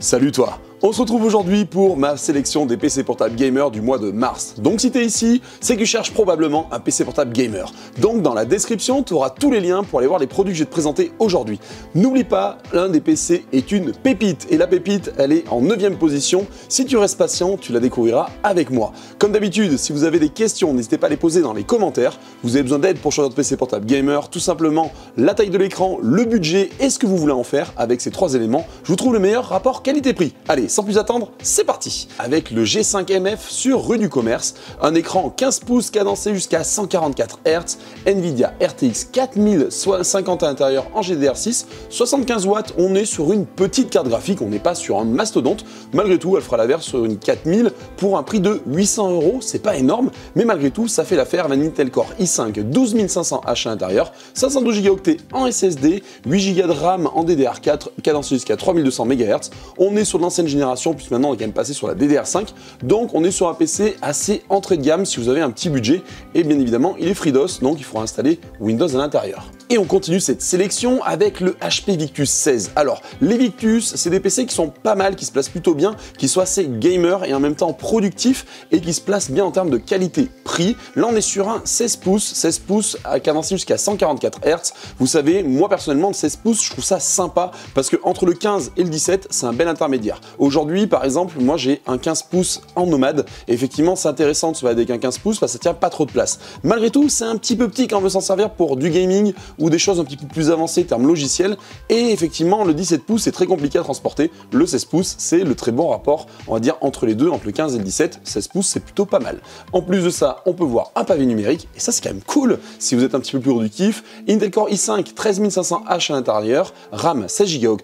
Salut toi! On se retrouve aujourd'hui pour ma sélection des PC portables gamer du mois de mars. Donc si t'es ici, c'est que tu cherches probablement un PC portable gamer. Donc dans la description, tu auras tous les liens pour aller voir les produits que je vais te présenter aujourd'hui. N'oublie pas, l'un des PC est une pépite. Et la pépite, elle est en 9e position. Si tu restes patient, tu la découvriras avec moi. Comme d'habitude, si vous avez des questions, n'hésitez pas à les poser dans les commentaires. Vous avez besoin d'aide pour choisir votre PC portable gamer, tout simplement la taille de l'écran, le budget et ce que vous voulez en faire. Avec ces trois éléments, je vous trouve le meilleur rapport qualité-prix. Allez, sans plus attendre, c'est parti! Avec le G5MF sur rue du Commerce, un écran 15 pouces cadencé jusqu'à 144 Hz, Nvidia RTX 4050 à l'intérieur en GDDR6, 75 watts, on est sur une petite carte graphique, on n'est pas sur un mastodonte. Malgré tout, elle fera l'affaire sur une 4000 pour un prix de 800 €, c'est pas énorme, mais malgré tout, ça fait l'affaire. La Intel Core i5 12500H à l'intérieur, 512 Go en SSD, 8 Go de RAM en DDR4, cadencé jusqu'à 3200 MHz. On est sur l'ancienne génération, puisque maintenant on est quand même passé sur la DDR5, donc on est sur un PC assez entrée de gamme si vous avez un petit budget, et bien évidemment il est FreeDOS, donc il faudra installer Windows à l'intérieur. Et on continue cette sélection avec le HP Victus 16. Alors, les Victus, c'est des PC qui sont pas mal, qui se placent plutôt bien, qui sont assez gamer et en même temps productifs et qui se placent bien en termes de qualité-prix. Là, on est sur un 16 pouces à cadencé jusqu'à 144 Hz. Vous savez, moi personnellement, le 16 pouces, je trouve ça sympa parce que entre le 15 et le 17, c'est un bel intermédiaire. Aujourd'hui, par exemple, moi j'ai un 15 pouces en nomade. Et effectivement, c'est intéressant de se balader avec un 15 pouces parce que ça tient pas trop de place. Malgré tout, c'est un petit peu petit quand on veut s'en servir pour du gaming ou des choses un petit peu plus avancées en termes logiciels. Et effectivement, le 17 pouces, c'est très compliqué à transporter. Le 16 pouces, c'est le très bon rapport, on va dire, entre les deux, entre le 15 et le 17. 16 pouces, c'est plutôt pas mal. En plus de ça, on peut voir un pavé numérique. Et ça, c'est quand même cool si vous êtes un petit peu plus productif. Intel Core i5 13500H à l'intérieur, RAM 16 Go,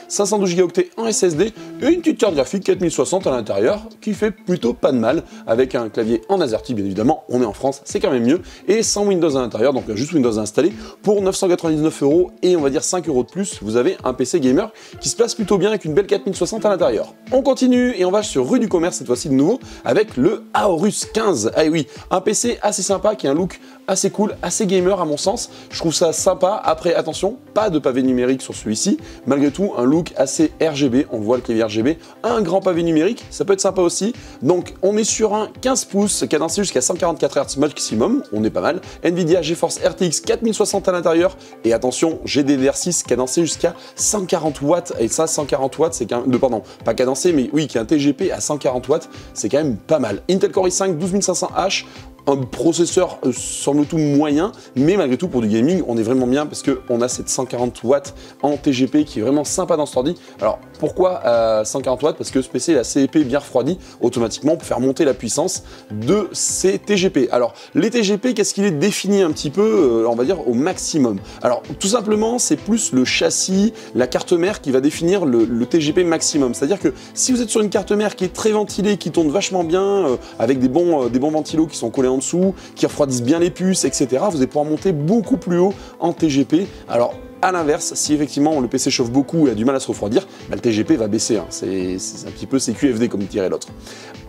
512 Go en SSD et une petite carte graphique 4060 à l'intérieur qui fait plutôt pas de mal avec un clavier en AZERTY, bien évidemment. On est en France, c'est quand même mieux. Et sans Windows à l'intérieur, donc juste Windows installé pour 999 € et on va dire 5 € de plus, vous avez un PC gamer qui se place plutôt bien avec une belle 4060 à l'intérieur. On continue et on va sur rue du Commerce cette fois-ci de nouveau avec le Aorus 15. Ah oui, un PC assez sympa qui a un look assez cool, assez gamer à mon sens. Je trouve ça sympa. Après, attention, pas de pavé numérique sur celui-ci. Malgré tout, un look assez RGB. On voit le clavier RGB. Un grand pavé numérique, ça peut être sympa aussi. Donc, on est sur un 15 pouces cadencé jusqu'à 144 Hz maximum. On est pas mal. Nvidia GeForce RTX 4060 à l'intérieur. Et attention, GDDR6 cadencé jusqu'à 140 watts. Et ça, 140 watts, c'est quand même... pardon, pas cadencé, mais oui, qui est un TGP à 140 watts. C'est quand même pas mal. Intel Core i5 12500H. Un processeur semble tout moyen, mais malgré tout pour du gaming, on est vraiment bien parce qu'on a cette 140 watts en TGP qui est vraiment sympa dans ce ordi. Alors pourquoi 140 watts? Parce que ce PC est assez épais, bien refroidi, automatiquement pour faire monter la puissance de ces TGP. Alors les TGP, qu'est-ce qu'il est défini un petit peu, on va dire au maximum? Alors tout simplement, c'est plus le châssis, la carte mère qui va définir le TGP maximum. C'est-à-dire que si vous êtes sur une carte mère qui est très ventilée, qui tourne vachement bien, avec des bons ventilos qui sont collés en dessous, qui refroidissent bien les puces, etc., vous allez pouvoir monter beaucoup plus haut en TGP. Alors, à l'inverse, si effectivement le PC chauffe beaucoup et a du mal à se refroidir, bah, le TGP va baisser. Hein. C'est un petit peu CQFD comme dirait l'autre.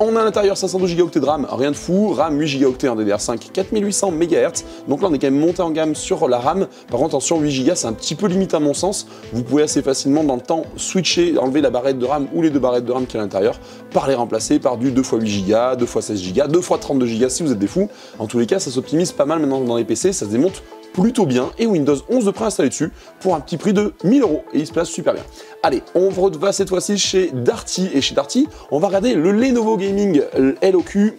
On a à l'intérieur 512 Go de RAM, rien de fou. RAM 8 Go en DDR5, 4800 MHz. Donc là, on est quand même monté en gamme sur la RAM. Par contre, attention, 8 Go, c'est un petit peu limite à mon sens. Vous pouvez assez facilement dans le temps switcher, enlever la barrette de RAM ou les deux barrettes de RAM qui est à l'intérieur, par les remplacer par du 2x8 Go, 2x16 Go, 2x32 Go si vous êtes des fous. En tous les cas, ça s'optimise pas mal maintenant dans les PC, ça se démonte plutôt bien, et Windows 11 de préinstallé dessus pour un petit prix de 1000 €, et il se place super bien. Allez, on va cette fois-ci chez Darty, et chez Darty, on va regarder le Lenovo Gaming LOQ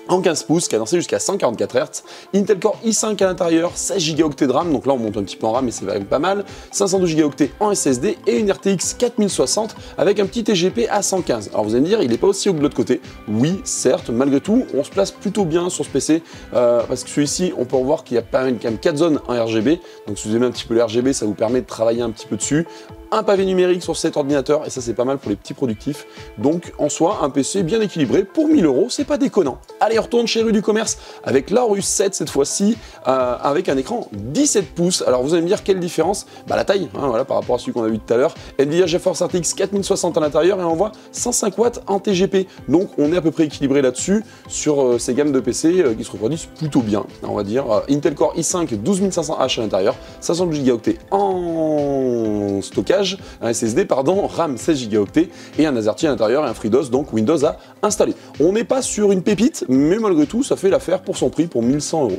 en 15 pouces, cadencé jusqu'à 144 Hz, Intel Core i5 à l'intérieur, 16 Go de RAM, donc là on monte un petit peu en RAM mais c'est quand même pas mal, 512 Go en SSD et une RTX 4060 avec un petit TGP à 115. Alors vous allez me dire, il n'est pas aussi haut que de l'autre côté. Oui, certes, malgré tout, on se place plutôt bien sur ce PC, parce que celui-ci, on peut voir qu'il y a quand même 4 zones en RGB, donc si vous aimez un petit peu le RGB, ça vous permet de travailler un petit peu dessus. Un pavé numérique sur cet ordinateur, et ça c'est pas mal pour les petits productifs. Donc en soi, un PC bien équilibré pour 1000 €, c'est pas déconnant. Allez, on retourne chez Rue du Commerce avec l'Aorus 7 cette fois-ci, avec un écran 17 pouces. Alors vous allez me dire quelle différence? Bah la taille, hein, voilà, par rapport à celui qu'on a vu tout à l'heure. Nvidia GeForce RTX 4060 à l'intérieur et on voit 105 watts en TGP. Donc on est à peu près équilibré là-dessus sur ces gammes de PC qui se refroidissent plutôt bien, on va dire. Intel Core i5 12500H à l'intérieur, 512 Go en stockage. stockage, un SSD pardon, RAM 16 Go et un AZERTY à l'intérieur et un FreeDOS, donc Windows à installer. On n'est pas sur une pépite, mais malgré tout, ça fait l'affaire pour son prix, pour 1100 €.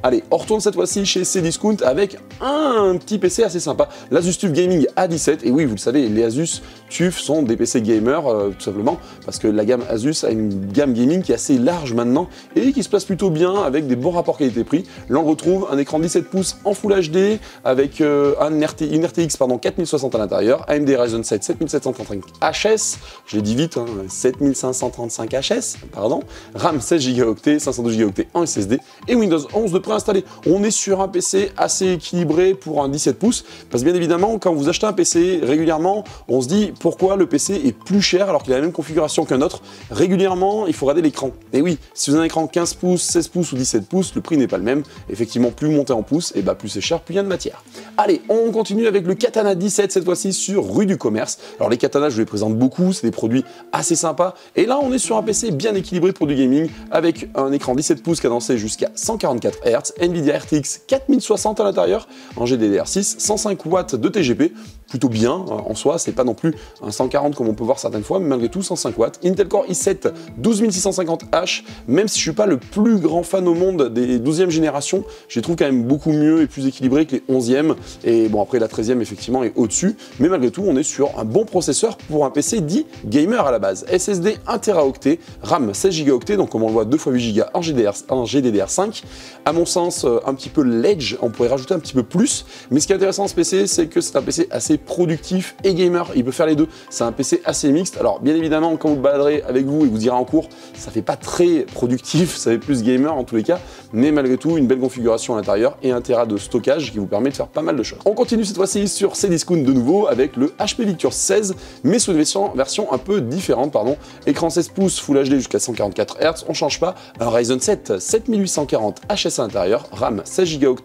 Allez, on retourne cette fois-ci chez Cdiscount avec un petit PC assez sympa, l'Asus TUF Gaming A17. Et oui, vous le savez, les Asus TUF sont des PC gamers, tout simplement, parce que la gamme Asus a une gamme gaming qui est assez large maintenant et qui se place plutôt bien avec des bons rapports qualité-prix. Là, on retrouve un écran 17 pouces en Full HD avec une RTX 4060 à l'intérieur, AMD Ryzen 7 7735 HS, je l'ai dit vite, 7535 HS, pardon, RAM 16 Go, 512 Go en SSD et Windows 11 de préinstallé. On est sur un PC assez équilibré pour un 17 pouces, parce que bien évidemment, quand vous achetez un PC régulièrement, on se dit pourquoi le PC est plus cher alors qu'il a la même configuration qu'un autre. Régulièrement, il faut regarder l'écran. Et oui, si vous avez un écran 15 pouces, 16 pouces ou 17 pouces, le prix n'est pas le même. Effectivement, plus vous montez en pouces, et plus c'est cher, plus il y a de matière. Allez, on continue avec le Katana 17, cette fois-ci sur rue du Commerce. Alors les Katana, je vous les présente beaucoup, c'est des produits assez sympas. Et là, on est sur un PC bien équilibré pour du gaming, avec un écran 17 pouces cadencé jusqu'à 144 Hz, Nvidia RTX 4060 à l'intérieur, en GDDR6, 105 watts de TGP, plutôt bien en soi, c'est pas non plus un 140 comme on peut voir certaines fois, mais malgré tout 105 watts. Intel Core i7 12650H, même si je suis pas le plus grand fan au monde des 12e générations, je les trouve quand même beaucoup mieux et plus équilibrés que les 11e, et bon après la 13e effectivement est au-dessus, mais malgré tout on est sur un bon processeur pour un PC dit gamer à la base. SSD 1 Teraoctet, RAM 16 Go, donc comme on le voit 2 x 8 Go en GDDR5, à mon sens un petit peu l'edge, on pourrait rajouter un petit peu plus, mais ce qui est intéressant dans ce PC, c'est que c'est un PC assez productif et gamer, il peut faire les deux, c'est un PC assez mixte. Alors bien évidemment quand vous le baladerez avec vous et vous irez en cours, ça fait pas très productif, ça fait plus gamer en tous les cas, mais malgré tout une belle configuration à l'intérieur et 1 Tera de stockage qui vous permet de faire pas mal de choses. On continue cette fois-ci sur Cdiscount de nouveau avec le HP Victure 16, mais sous une version un peu différente, pardon. Écran 16 pouces Full HD jusqu'à 144 Hz, on change pas, un Ryzen 7 7840 HS à l'intérieur, RAM 16 Go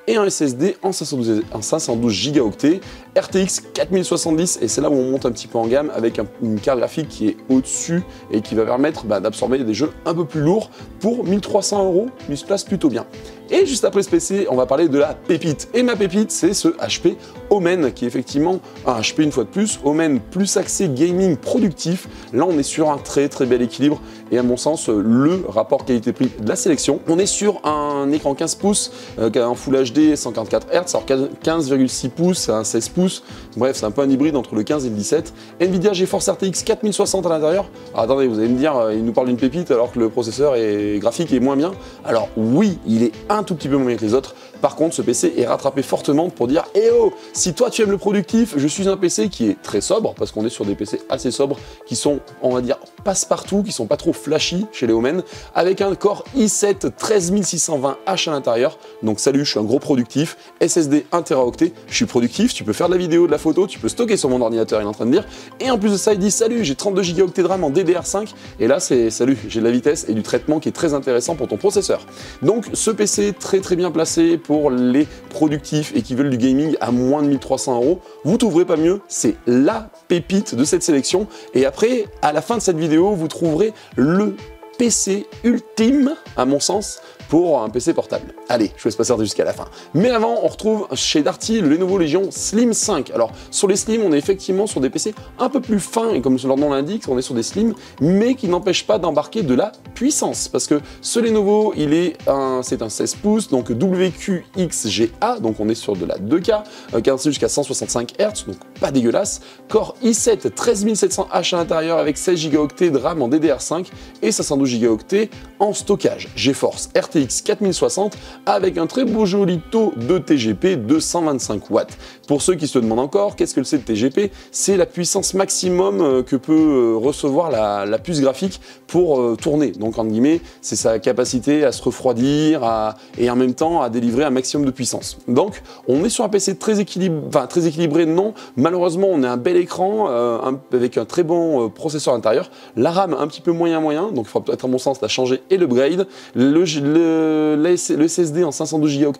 et un SSD en 512 Go, RTX 4070, et c'est là où on monte un petit peu en gamme avec une carte graphique qui est au-dessus et qui va permettre d'absorber des jeux un peu plus lourds pour 1300 €, il se place plutôt bien. Et juste après ce PC, on va parler de la pépite. Et ma pépite, c'est ce HP Omen, qui est effectivement un HP une fois de plus, Omen plus axé gaming productif. Là, on est sur un très bel équilibre et à mon sens, le rapport qualité-prix de la sélection. On est sur un écran 15 pouces, en Full HD 144 Hz, alors 15,6 pouces, c'est un 16 pouces. Bref, c'est un peu un hybride entre le 15 et le 17. Nvidia GeForce RTX 4060 à l'intérieur. Attendez, vous allez me dire, il nous parle d'une pépite alors que le processeur graphique est moins bien. Alors oui, il est un tout petit peu moins bien que les autres. Par contre, ce PC est rattrapé fortement pour dire « Eh oh, si toi tu aimes le productif, je suis un PC qui est très sobre, parce qu'on est sur des PC assez sobres, qui sont, on va dire, passe-partout, qui sont pas trop flashy chez les Omen, avec un Core i7 13620H à l'intérieur. Donc salut, je suis un gros productif, SSD 1 Teraoctet, je suis productif, tu peux faire de la vidéo, de la photo, tu peux stocker sur mon ordinateur, il est en train de dire. Et en plus de ça, il dit « Salut, j'ai 32 Go de RAM en DDR5, et là c'est salut, j'ai de la vitesse et du traitement qui est très intéressant pour ton processeur. » Donc ce PC très bien placé pour les productifs et qui veulent du gaming à moins de 1300 €, vous trouverez pas mieux, c'est la pépite de cette sélection. Et après, à la fin de cette vidéo, vous trouverez le PC ultime, à mon sens, pour un PC portable. Allez, je vous laisse passer jusqu'à la fin. Mais avant, on retrouve chez Darty le Lenovo Legion Slim 5. Alors, sur les Slim, on est effectivement sur des PC un peu plus fins, et comme leur nom l'indique, on est sur des Slim, mais qui n'empêchent pas d'embarquer de la puissance. Parce que ce Lenovo, c'est un 16 pouces, donc WQXGA, donc on est sur de la 2K, cadencé jusqu'à 165 Hz, donc pas dégueulasse. Core i7 13700H à l'intérieur avec 16 Go de RAM en DDR5 et 512 Go en stockage. GeForce RTX 4060 avec un très beau joli taux de TGP de 125 watts. Pour ceux qui se demandent encore, qu'est-ce que c'est le TGP? C'est la puissance maximum que peut recevoir la puce graphique pour tourner. Donc, entre guillemets, c'est sa capacité à se refroidir et en même temps à délivrer un maximum de puissance. Donc, on est sur un PC très équilibré, non. Malheureusement, on a un bel écran avec un très bon processeur à l'intérieur. La RAM un petit peu moyen, donc il faudra peut-être à mon sens la changer et l'upgrade. Le SSD en 512 Go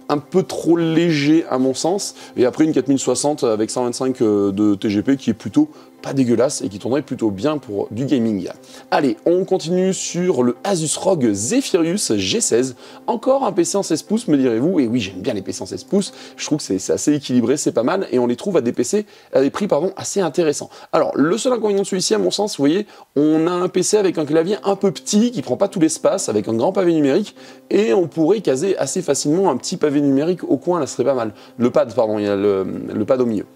un peu trop léger à mon sens, et après une 4060 avec 125 de TGP qui est plutôt pas dégueulasse et qui tournerait plutôt bien pour du gaming. Allez, on continue sur le Asus ROG Zephyrus G16, encore un PC en 16 pouces me direz-vous, et oui j'aime bien les PC en 16 pouces, je trouve que c'est assez équilibré, c'est pas mal, et on les trouve à des prix assez intéressants. Alors le seul inconvénient de celui-ci à mon sens, vous voyez, on a un PC avec un clavier un peu petit, qui prend pas tout l'espace, avec un grand pavé numérique, et on pourrait caser assez facilement un petit pavé numérique au coin, là ce serait pas mal. Le pad, pardon, il y a le pad au milieu.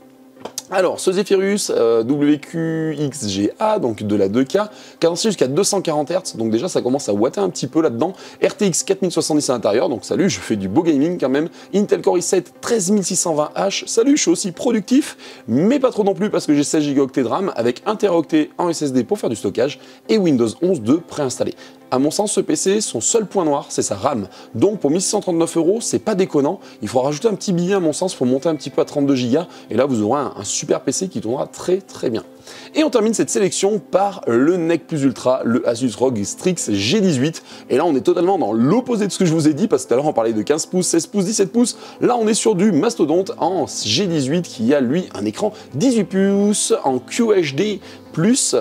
Alors, ce Zephyrus WQXGA, donc de la 2K, cadencé jusqu'à 240 Hz, donc déjà ça commence à ouater un petit peu là-dedans. RTX 4070 à l'intérieur, donc salut, je fais du beau gaming quand même. Intel Core i7 13620H, salut, je suis aussi productif, mais pas trop non plus parce que j'ai 16 Go de RAM avec 1 Teraoctet en SSD pour faire du stockage et Windows 11 de préinstallé. À mon sens, ce PC, son seul point noir, c'est sa RAM. Donc pour 1639 €, c'est pas déconnant. Il faudra rajouter un petit billet à mon sens pour monter un petit peu à 32 Go. Et là, vous aurez un super PC qui tournera très très bien. Et on termine cette sélection par le NEC Plus Ultra, le Asus ROG Strix G18. Et là, on est totalement dans l'opposé de ce que je vous ai dit, parce que tout à l'heure, on parlait de 15 pouces, 16 pouces, 17 pouces. Là, on est sur du mastodonte en G18 qui a, lui, un écran 18 pouces en QHD+,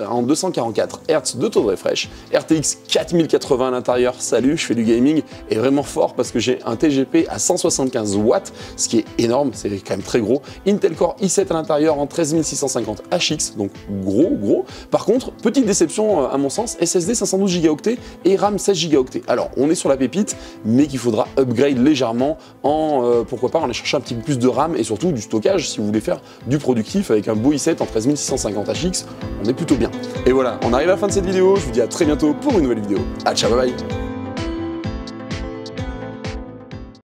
en 244 Hz de taux de refresh, RTX 4080 à l'intérieur, salut, je fais du gaming, et vraiment fort parce que j'ai un TGP à 175 watts, ce qui est énorme, c'est quand même très gros, Intel Core i7 à l'intérieur en 13650 HX, donc gros. Par contre, petite déception à mon sens, SSD 512 Go et RAM 16 Go. Alors, on est sur la pépite, mais qu'il faudra upgrade légèrement en, pourquoi pas, en aller chercher un petit peu plus de RAM et surtout du stockage si vous voulez faire du productif avec un beau i7 en 13650 HX, on est plutôt bien. Et voilà, on arrive à la fin de cette vidéo, je vous dis à très bientôt pour une nouvelle vidéo. Ah, ciao, bye bye.